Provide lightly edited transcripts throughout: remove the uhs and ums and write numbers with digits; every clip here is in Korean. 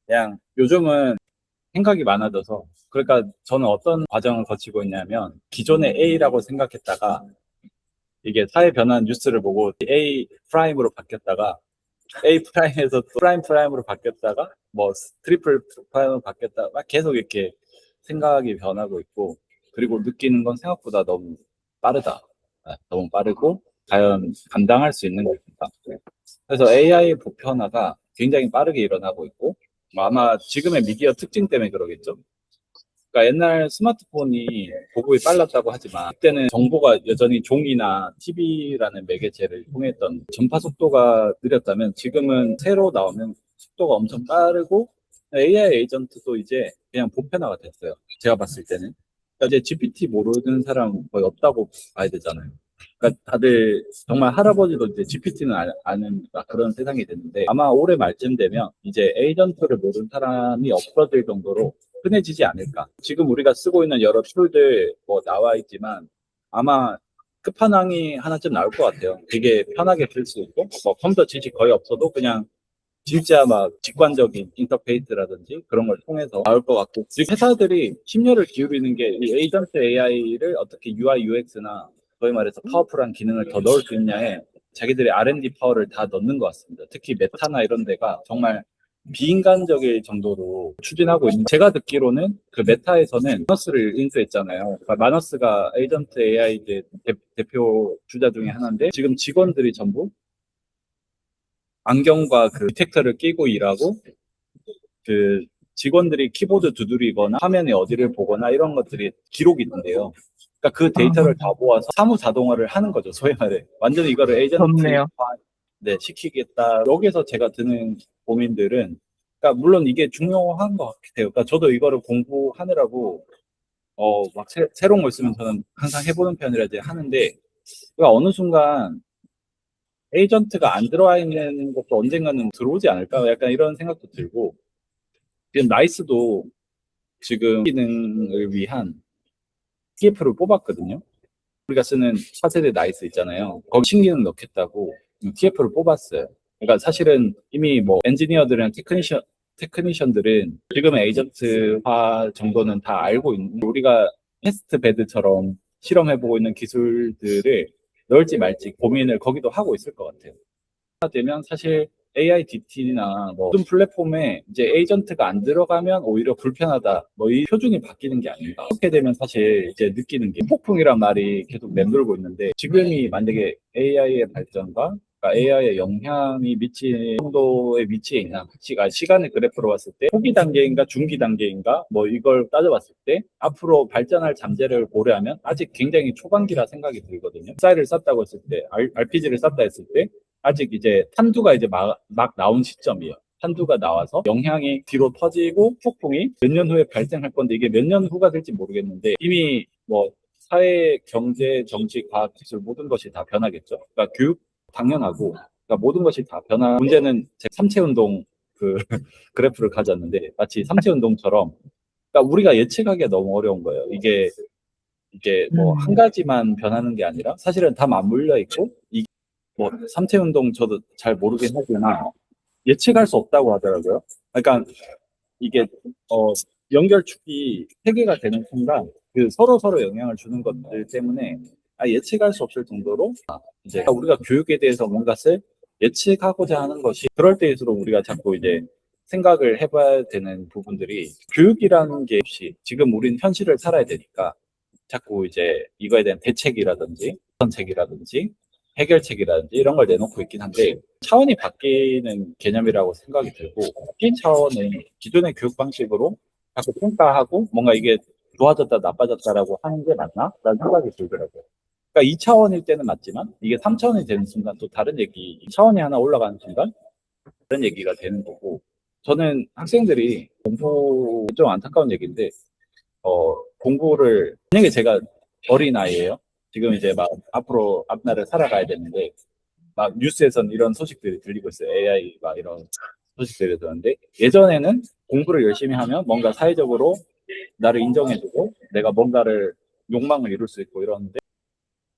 그냥 요즘은 생각이 많아져서 그러니까 저는 어떤 과정을 거치고 있냐면 기존의 A라고 생각했다가 이게 사회 변화한 뉴스를 보고 A 프라임으로 바뀌었다가 A 프라임에서 또 프라임 프라임으로 바뀌었다가 뭐 트리플 프라임으로 바뀌었다가 막 계속 이렇게 생각이 변하고 있고 그리고 느끼는 건 생각보다 너무 빠르다. 너무 빠르고 과연 감당할 수 있는 것인가. 그래서 AI 보편화가 굉장히 빠르게 일어나고 있고 뭐 아마 지금의 미디어 특징 때문에 그러겠죠. 그러니까 옛날 스마트폰이 보급이 빨랐다고 하지만 그때는 정보가 여전히 종이나 TV라는 매개체를 통했던 전파 속도가 느렸다면 지금은 새로 나오면 속도가 엄청 빠르고 AI 에이전트도 이제 그냥 보편화가 됐어요. 제가 봤을 때는. 그러니까 이제 GPT 모르는 사람 거의 없다고 봐야 되잖아요. 그러니까 다들 정말 할아버지도 이제 GPT는 아는 그런 세상이 됐는데 아마 올해 말쯤 되면 이제 에이전트를 모르는 사람이 없어질 정도로 흔해지지 않을까. 지금 우리가 쓰고 있는 여러 툴들 뭐 나와 있지만 아마 끝판왕이 하나쯤 나올 것 같아요. 되게 편하게 쓸 수 있고 뭐 컴퓨터 지식 거의 없어도 그냥 진짜 막 직관적인 인터페이스라든지 그런 걸 통해서 나올 것 같고 지금 회사들이 심려를 기울이는 게 이 에이전트 AI를 어떻게 UI, UX나 거의 말해서 파워풀한 기능을 더 넣을 수 있냐에 자기들의 R&D 파워를 다 넣는 것 같습니다. 특히 메타나 이런 데가 정말 비인간적일 정도로 추진하고 있는 제가 듣기로는 그 메타에서는 마너스를 인수했잖아요. 그러니까 마너스가 에이전트 AI 이제 대표 주자 중에 하나인데 지금 직원들이 전부 안경과 그 디텍터를 끼고 일하고 그 직원들이 키보드 두드리거나 화면에 어디를 보거나 이런 것들이 기록이 있는데요. 그러니까 그 아, 데이터를 다 모아서 사무 자동화를 하는 거죠. 소위 말해. 완전히 이거를 에이전트화 좋네요. 네, 시키겠다. 여기서 제가 드는 고민들은 그러니까 물론 이게 중요한 것 같아요. 그러니까 저도 이거를 공부하느라고 막 새로운 걸 쓰면 저는 항상 해보는 편이라 이제 하는데 그러니까 어느 순간 에이전트가 안 들어와 있는 것도 언젠가는 들어오지 않을까? 약간 이런 생각도 들고, 지금 나이스도 지금 기능을 위한 TF를 뽑았거든요. 우리가 쓰는 차세대 나이스 있잖아요. 거기 신기능 넣겠다고 TF를 뽑았어요. 그러니까 사실은 이미 뭐 엔지니어들이나 테크니션들은 지금의 에이전트화 정도는 다 알고 있는, 우리가 테스트 베드처럼 실험해보고 있는 기술들을 넣을지 말지 고민을 거기도 하고 있을 것 같아요. 되면 사실 AI DT나 뭐 모든 플랫폼에 이제 에이전트가 안 들어가면 오히려 불편하다. 뭐 이 표준이 바뀌는 게 아닌가. 그렇게 되면 사실 이제 느끼는 게 폭풍이란 말이 계속 맴돌고 있는데 지금이 만약에 AI의 발전과 AI의 영향이 미친 정도의 위치에 있나 시간의 그래프로 봤을 때 초기 단계인가 중기 단계인가 뭐 이걸 따져봤을 때 앞으로 발전할 잠재를 고려하면 아직 굉장히 초반기라 생각이 들거든요. 쌀을 쌌다고 했을 때 RPG를 쌌다 했을 때 아직 이제 탄두가 이제 막 나온 시점이에요. 탄두가 나와서 영향이 뒤로 퍼지고 폭풍이 몇 년 후에 발생할 건데 이게 몇 년 후가 될지 모르겠는데 이미 뭐 사회, 경제, 정치, 과학, 기술 모든 것이 다 변하겠죠. 그러니까 교육 당연하고 그러니까 모든 것이 다 변화. 문제는 제 삼체 운동 그 그래프를 가졌는데 마치 삼체 운동처럼 그러니까 우리가 예측하기가 너무 어려운 거예요. 이게 뭐 한 음, 가지만 변하는 게 아니라 사실은 다 맞물려 있고 뭐 삼체 운동 저도 잘 모르긴 하지만 예측할 수 없다고 하더라고요. 그러니까 이게 어 연결축이 세 개가 되는 순간 그 서로 영향을 주는 것들 때문에 예측할 수 없을 정도로 이제 우리가 교육에 대해서 뭔가를 예측하고자 하는 것이 그럴 때일수록 우리가 자꾸 이제 생각을 해봐야 되는 부분들이 교육이라는 게 없이 지금 우리는 현실을 살아야 되니까 자꾸 이제 이거에 대한 대책이라든지 선책이라든지 해결책이라든지 이런 걸 내놓고 있긴 한데 차원이 바뀌는 개념이라고 생각이 들고 바뀐 차원의 기존의 교육 방식으로 자꾸 평가하고 뭔가 이게 좋아졌다 나빠졌다라고 하는 게 맞나? 라는 생각이 들더라고요. 그러니까 2차원일 때는 맞지만 이게 3차원이 되는 순간 또 다른 얘기, 차원이 하나 올라가는 순간 다른 얘기가 되는 거고 저는 학생들이 공부 좀 안타까운 얘기인데 공부를, 만약에 제가 어린아이예요. 지금 이제 막 앞으로 앞날을 살아가야 되는데, 막 뉴스에선 이런 소식들이 들리고 있어요. AI 막 이런 소식들이 들었는데, 예전에는 공부를 열심히 하면 뭔가 사회적으로 나를 인정해주고, 내가 뭔가를 욕망을 이룰 수 있고 이러는데,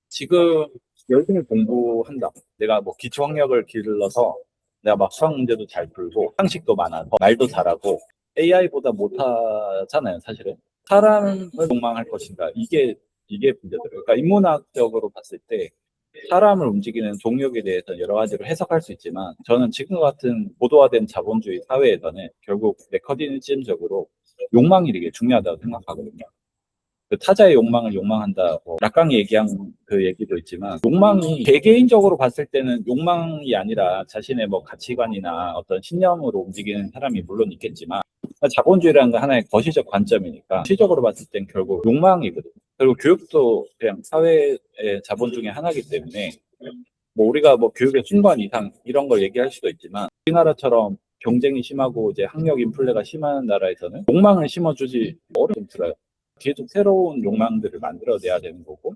지금 열심히 공부한다. 내가 뭐 기초학력을 길러서 내가 막 수학 문제도 잘 풀고 상식도 많아서 말도 잘하고 AI보다 못하잖아요, 사실은. 사람을 욕망할 것인가? 이게 문제더라고요. 그러니까 인문학적으로 봤을 때 사람을 움직이는 동력에 대해서 여러 가지로 해석할 수 있지만 저는 지금 같은 고도화된 자본주의 사회에서는 결국 메커니즘적으로 욕망이 되게 중요하다고 생각하거든요. 그 타자의 욕망을 욕망한다. 뭐 락강이 얘기한 그 얘기도 있지만 욕망이 개개인적으로 봤을 때는 욕망이 아니라 자신의 뭐 가치관이나 어떤 신념으로 움직이는 사람이 물론 있겠지만 자본주의라는 건 하나의 거시적 관점이니까 시적으로 봤을 땐 결국 욕망이거든요. 그리고 교육도 그냥 사회의 자본 중에 하나이기 때문에 뭐 우리가 뭐 교육의 순간 이상 이런 걸 얘기할 수도 있지만 우리나라처럼 경쟁이 심하고 이제 학력 인플레가 심한 나라에서는 욕망을 심어주지 어려움 들어요. 계속 새로운 욕망들을 만들어내야 되는 거고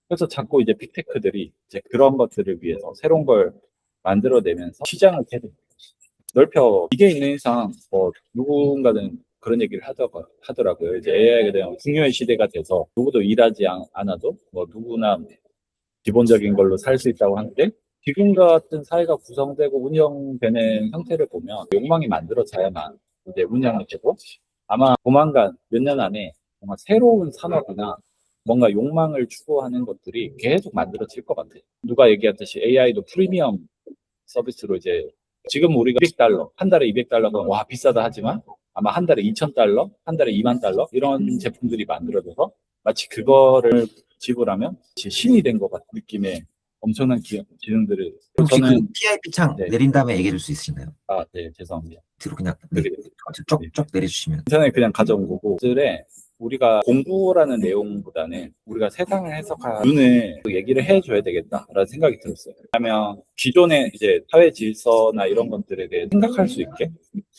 그래서 자꾸 이제 빅테크들이 이제 그런 것들을 위해서 새로운 걸 만들어내면서 시장을 계속 넓혀 이게 있는 이상 뭐 누군가는 그런 얘기를 하더라고요. 이제 AI가 대한 중요한 시대가 돼서 누구도 일하지 않아도 뭐 누구나 기본적인 걸로 살 수 있다고 하는데 지금 같은 사회가 구성되고 운영되는 형태를 보면 욕망이 만들어져야만 이제 운영이 되고 아마 조만간 몇 년 안에 뭔가 새로운 산업이나 뭔가 욕망을 추구하는 것들이 계속 만들어질 것 같아요. 누가 얘기했듯이 AI도 프리미엄 서비스로 이제 지금 우리가 200달러, 한 달에 200달러가 와 비싸다 하지만 아마 한 달에 2,000달러, 한 달에 2만 달러 이런 제품들이 만들어져서 마치 그거를 지불하면 신이 된 것 같은 느낌의 엄청난 기능들을 혹시 그 저는 PIP 창 네. 내린 다음에 얘기해 줄 수 있으신가요? 네, 죄송합니다. 뒤로 그냥 네. 쭉 내려주시면. 인터넷 그냥 가져온 거고, 들에 우리가 공부라는 내용보다는 우리가 세상을 해석할 눈을 얘기를 해줘야 되겠다라는 생각이 들었어요. 왜냐하면 기존의 이제 사회 질서나 이런 것들에 대해 생각할 수 있게,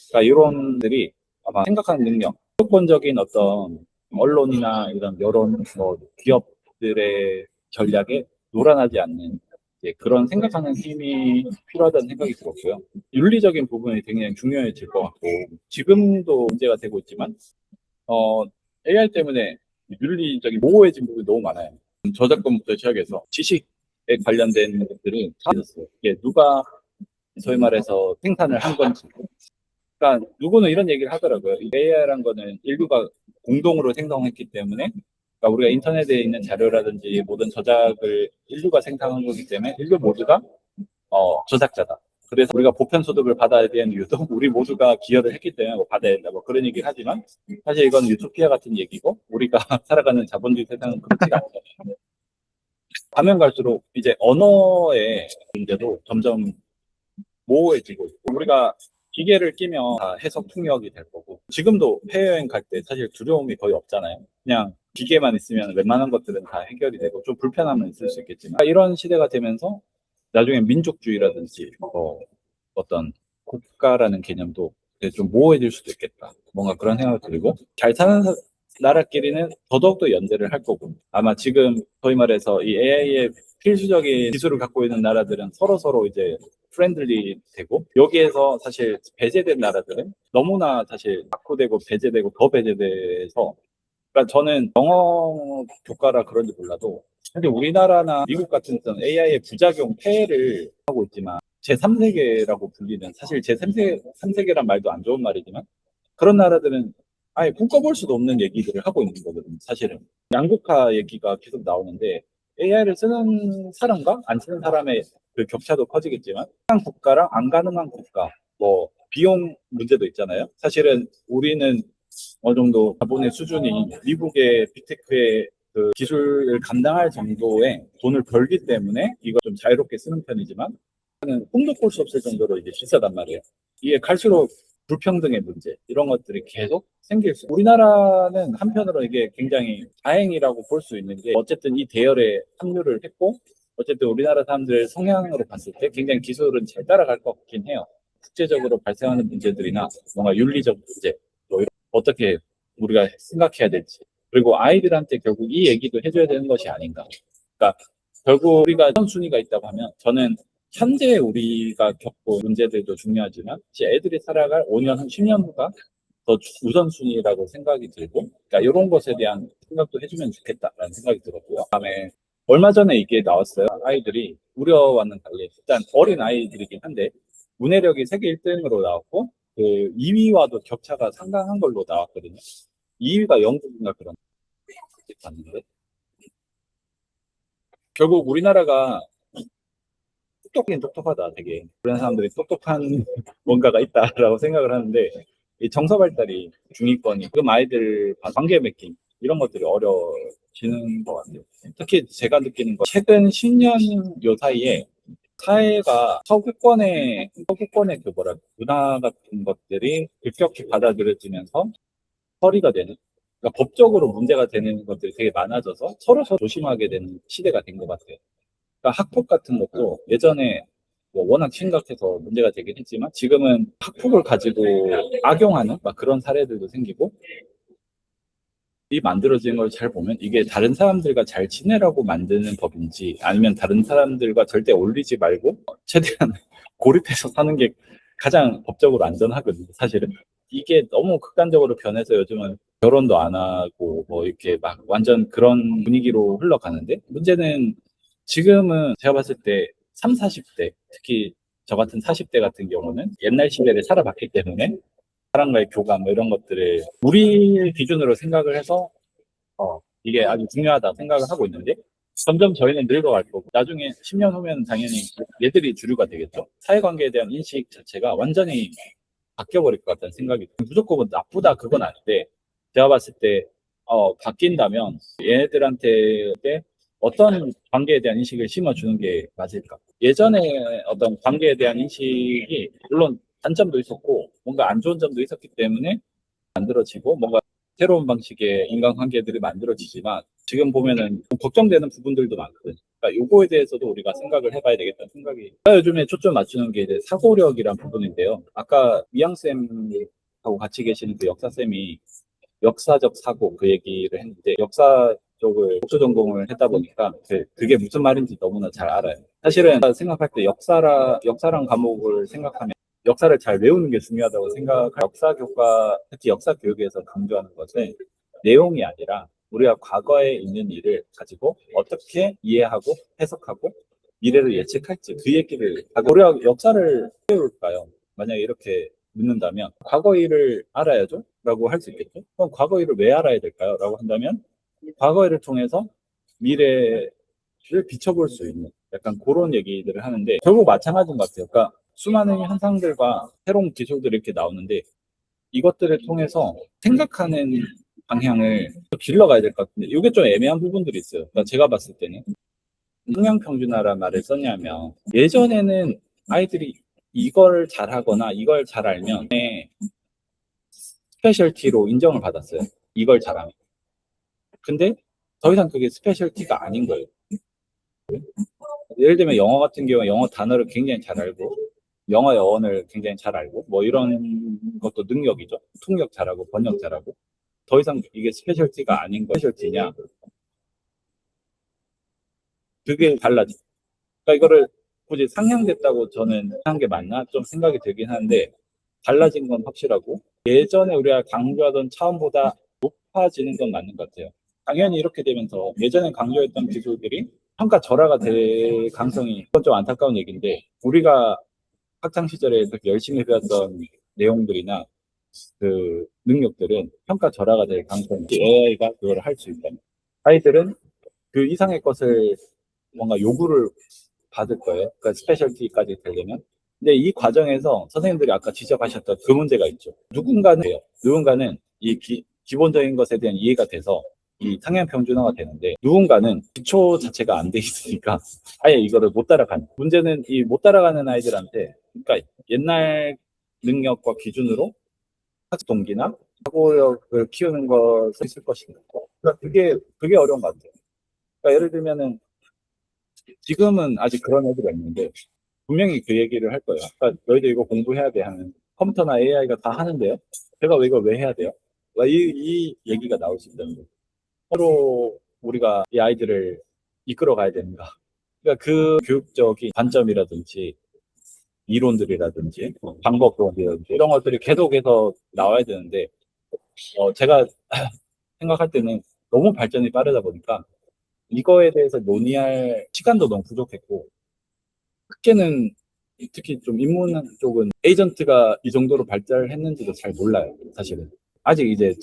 그러니까 이론들이 아마 생각하는 능력, 무조건적인 어떤 언론이나 이런 여론, 뭐 기업들의 전략에 놀아나지 않는 이제 그런 생각하는 힘이 필요하다는 생각이 들었고요. 윤리적인 부분이 굉장히 중요해질 것 같고 지금도 문제가 되고 있지만 AI 때문에 윤리적인 모호해진 부분이 너무 많아요. 저작권부터 시작해서 지식에 관련된 것들이 다 있었어요. 이게 누가 소위 말해서 생산을 한 건지. 그러니까 누구는 이런 얘기를 하더라고요. AI란 거는 인류가 공동으로 생성했기 때문에 그러니까 우리가 인터넷에 있는 자료라든지 모든 저작을 인류가 생성한 거기 때문에 인류 모두가 저작자다. 그래서 우리가 보편 소득을 받아야 되는 이유도 우리 모두가 기여를 했기 때문에 뭐 받아야 된다. 뭐 그런 얘기를 하지만 사실 이건 유토피아 같은 얘기고 우리가 살아가는 자본주의 세상은 그렇지가 않잖아요. 가면 갈수록 이제 언어의 문제도 점점 모호해지고 있고 우리가 기계를 끼면 다 해석 통역이 될 거고 지금도 해외여행 갈 때 사실 두려움이 거의 없잖아요. 그냥 기계만 있으면 웬만한 것들은 다 해결이 되고 좀 불편함은 있을 수 있겠지만 이런 시대가 되면서 나중에 민족주의라든지 어떤 국가라는 개념도 이제 좀 모호해질 수도 있겠다. 뭔가 그런 생각이 들고 잘 사는 나라끼리는 더더욱더 연대를 할 거고 아마 지금 소위 말해서 이 AI의 필수적인 기술을 갖고 있는 나라들은 서로 이제 프렌들리 되고 여기에서 사실 배제된 나라들은 너무나 사실 낙후되고 배제되고 더 배제돼서 그러니까 저는 영어 교과라 그런지 몰라도 근데 우리나라나 미국 같은 데는 AI의 부작용 폐해를 하고 있지만 제3세계라고 불리는 사실 제3세계란 말도 안 좋은 말이지만 그런 나라들은 아예 꿈꿔볼 수도 없는 얘기들을 하고 있는 거거든요. 사실은 양극화 얘기가 계속 나오는데 AI를 쓰는 사람과 안 쓰는 사람의 그 격차도 커지겠지만 가능한 국가랑 안 가능한 국가 뭐 비용 문제도 있잖아요. 사실은 우리는 어느 정도 자본의 수준이 미국의 빅테크의 그 기술을 감당할 정도의 돈을 벌기 때문에 이거 좀 자유롭게 쓰는 편이지만 꿈도 꿀 수 없을 정도로 이제 비싸단 말이에요. 이게 갈수록 불평등의 문제 이런 것들이 계속 생길 수. 우리나라는 한편으로 이게 굉장히 다행이라고 볼 수 있는 게 어쨌든 이 대열에 합류를 했고 어쨌든 우리나라 사람들 성향으로 봤을 때 굉장히 기술은 잘 따라갈 것 같긴 해요. 국제적으로 발생하는 문제들이나 뭔가 윤리적 문제 뭐 어떻게 우리가 생각해야 될지 그리고 아이들한테 결국 이 얘기도 해줘야 되는 것이 아닌가. 그러니까 결국 우리가 우선순위가 있다고 하면 저는 현재 우리가 겪고 문제들도 중요하지만 애들이 살아갈 5년, 한 10년 후가 더 우선순위라고 생각이 들고 그러니까 이런 것에 대한 생각도 해주면 좋겠다라는 생각이 들었고요. 그다음에 얼마 전에 이게 나왔어요. 아이들이 우려와는 달리 일단 어린 아이들이긴 한데 문해력이 세계 1등으로 나왔고, 그 2위와도 격차가 상당한 걸로 나왔거든요. 2위가 영국인가 그런 봤는데. 결국 우리나라가 똑똑하긴 똑똑하다, 되게. 그런 사람들이 똑똑한 뭔가가 있다라고 생각을 하는데, 이 정서 발달이 중위권이, 그 아이들 관계 맺기, 이런 것들이 어려지는 것 같아요. 특히 제가 느끼는 건, 최근 10년 요 사이에 사회가 서구권의 그 문화 같은 것들이 급격히 받아들여지면서 처리가 되는, 그러니까 법적으로 문제가 되는 것들이 되게 많아져서 서로 조심하게 되는 시대가 된 것 같아요. 그러니까 학폭 같은 것도 예전에 뭐 워낙 심각해서 문제가 되긴 했지만 지금은 학폭을 가지고 악용하는 막 그런 사례들도 생기고, 이 만들어진 걸 잘 보면 이게 다른 사람들과 잘 지내라고 만드는 법인지 아니면 다른 사람들과 절대 어울리지 말고 최대한 고립해서 사는 게 가장 법적으로 안전하거든요, 사실은. 이게 너무 극단적으로 변해서 요즘은 결혼도 안 하고 뭐 이렇게 막 완전 그런 분위기로 흘러가는데, 문제는 지금은 제가 봤을 때 3, 40대, 특히 저 같은 40대 같은 경우는 옛날 시대를 살아봤기 때문에 사람과의 교감 뭐 이런 것들을 우리 기준으로 생각을 해서 이게 아주 중요하다 생각을 하고 있는데, 점점 저희는 늙어갈 거고 나중에 10년 후면 당연히 얘들이 주류가 되겠죠. 사회관계에 대한 인식 자체가 완전히 바뀌어버릴 것 같다는 생각이 들어요. 무조건 뭐 나쁘다 그건 아닌데, 제가 봤을 때 바뀐다면 얘네들한테 어떤 관계에 대한 인식을 심어주는 게 맞을까? 예전에 어떤 관계에 대한 인식이 물론 단점도 있었고 뭔가 안 좋은 점도 있었기 때문에 만들어지고 뭔가 새로운 방식의 인간관계들이 만들어지지만, 지금 보면은 좀 걱정되는 부분들도 많거든요. 그러니까 요거에 대해서도 우리가 생각을 해봐야 되겠다는 생각이. 제가 요즘에 초점 맞추는 게 이제 사고력이란 부분인데요. 아까 미양쌤하고 같이 계시는 그 역사쌤이 역사적 사고 그 얘기를 했는데, 역사 쪽을 독서 전공을 했다 보니까 그게 무슨 말인지 너무나 잘 알아요. 사실은 생각할 때 역사란 과목을 생각하면 역사를 잘 외우는 게 중요하다고 생각할, 역사 교과, 특히 역사 교육에서 강조하는 것은 내용이 아니라 우리가 과거에 있는 일을 가지고 어떻게 이해하고 해석하고 미래를 예측할지, 그 얘기를 하고, 우리가 역사를 배울까요? 만약에 이렇게 묻는다면 과거 일을 알아야죠? 라고 할 수 있겠죠? 그럼 과거 일을 왜 알아야 될까요? 라고 한다면 과거 일을 통해서 미래를 비춰볼 수 있는 약간 그런 얘기들을 하는데, 결국 마찬가지인 것 같아요. 그러니까 수많은 현상들과 새로운 기술들이 이렇게 나오는데, 이것들을 통해서 생각하는 방향을 길러가야 될 것 같은데, 이게 좀 애매한 부분들이 있어요. 그러니까 제가 봤을 때는 흥명평준화란 말을 썼냐면, 예전에는 아이들이 이걸 잘하거나 이걸 잘 알면 스페셜티로 인정을 받았어요. 이걸 잘하면. 근데 더 이상 그게 스페셜티가 아닌 거예요. 예를 들면 영어 같은 경우에 영어 단어를 굉장히 잘 알고 영어 어원을 굉장히 잘 알고 뭐 이런 것도 능력이죠. 통역 잘하고 번역 잘하고. 더 이상 이게 스페셜티가 아닌 거. 스페셜티냐? 그게 달라지. 그러니까 이거를 굳이 상향됐다고 저는 한 게 맞나 좀 생각이 들긴 하는데, 달라진 건 확실하고 예전에 우리가 강조하던 차원보다 높아지는 건 맞는 것 같아요. 당연히 이렇게 되면서 예전에 강조했던 기술들이 평가 절하가 될 가능성이, 그건 좀 안타까운 얘기인데, 우리가 학창 시절에 그렇게 열심히 배웠던 내용들이나 그 능력들은 평가 절하가 될 가능성이, AI가 그걸 할 수 있다면 아이들은 그 이상의 것을 뭔가 요구를 받을 거예요. 그러니까 스페셜티까지 되려면. 근데 이 과정에서 선생님들이 아까 지적하셨던 그 문제가 있죠. 누군가는 이 기본적인 것에 대한 이해가 돼서 이 상향 평준화가 되는데, 누군가는 기초 자체가 안 돼 있으니까 아예 이거를 못 따라가는. 문제는 이 못 따라가는 아이들한테, 그러니까 옛날 능력과 기준으로 학습 동기나 사고력을 키우는 것을 있을 것인가. 그러니까 그게 어려운 것 같아요. 그러니까 예를 들면은 지금은 아직 그런 애들이 없는데 분명히 그 얘기를 할 거예요. 그러니까 너희들 이거 공부해야 돼 하면 컴퓨터나 AI가 다 하는데요. 제가 왜 이걸 왜 해야 돼요? 이 얘기가 나올 수 있다는 거예요. 서로 우리가 이 아이들을 이끌어 가야 되는가. 그러니까 그 교육적인 관점이라든지 이론들이라든지 방법론이라든지 이런 것들이 계속해서 나와야 되는데, 제가 생각할 때는 너무 발전이 빠르다 보니까 이거에 대해서 논의할 시간도 너무 부족했고, 학계는 특히 좀 인문 쪽은 에이전트가 이 정도로 발달을 했는지도 잘 몰라요, 사실은. 아직 이제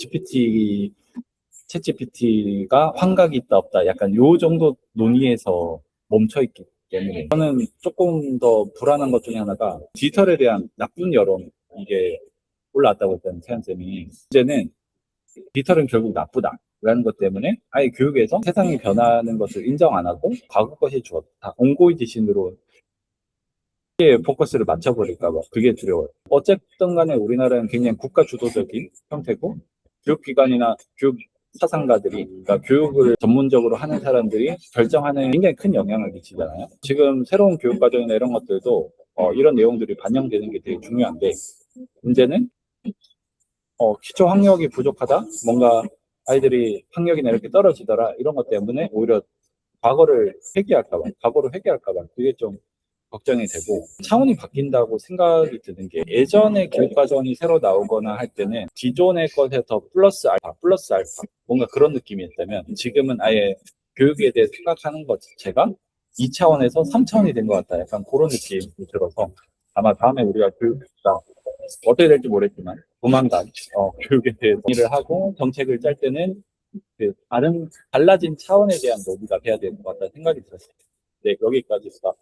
챗 GPT가 환각이 있다 없다 약간 요 정도 논의에서 멈춰 있기 때문에 저는 조금 더 불안한 것 중에 하나가 디지털에 대한 나쁜 여론 이게 올라왔다고 했던 세한쌤이 이제는 디지털은 결국 나쁘다라는 것 때문에 아예 교육에서 세상이 변하는 것을 인정 안 하고 과거 것이 주었다. 온고이 지신으로 포커스를 맞춰버릴까 봐 그게 두려워요. 어쨌든 간에 우리나라는 굉장히 국가 주도적인 형태고 교육기관이나 교육 사상가들이 그러니까 교육을 전문적으로 하는 사람들이 결정하는 굉장히 큰 영향을 미치잖아요. 지금 새로운 교육과정이나 이런 것들도 이런 내용들이 반영되는 게 되게 중요한데 문제는 기초 학력이 부족하다 뭔가 아이들이 학력이나 이렇게 떨어지더라 이런 것 때문에 오히려 과거를 회귀할까 봐 그게 좀 걱정이 되고 차원이 바뀐다고 생각이 드는 게 예전에 교육과정이 새로 나오거나 할 때는 기존의 것에 더 플러스 알파 뭔가 그런 느낌이었다면 지금은 아예 교육에 대해 생각하는 것 자체가 2차원에서 3차원이 된 것 같다 약간 그런 느낌이 들어서 아마 다음에 우리가 교육자 어떻게 될지 모르겠지만 조만간 교육에 대해서 일을 하고 정책을 짤 때는 그 달라진 차원에 대한 논의가 돼야 되는 것 같다는 생각이 들었어요. 네, 여기까지입니다.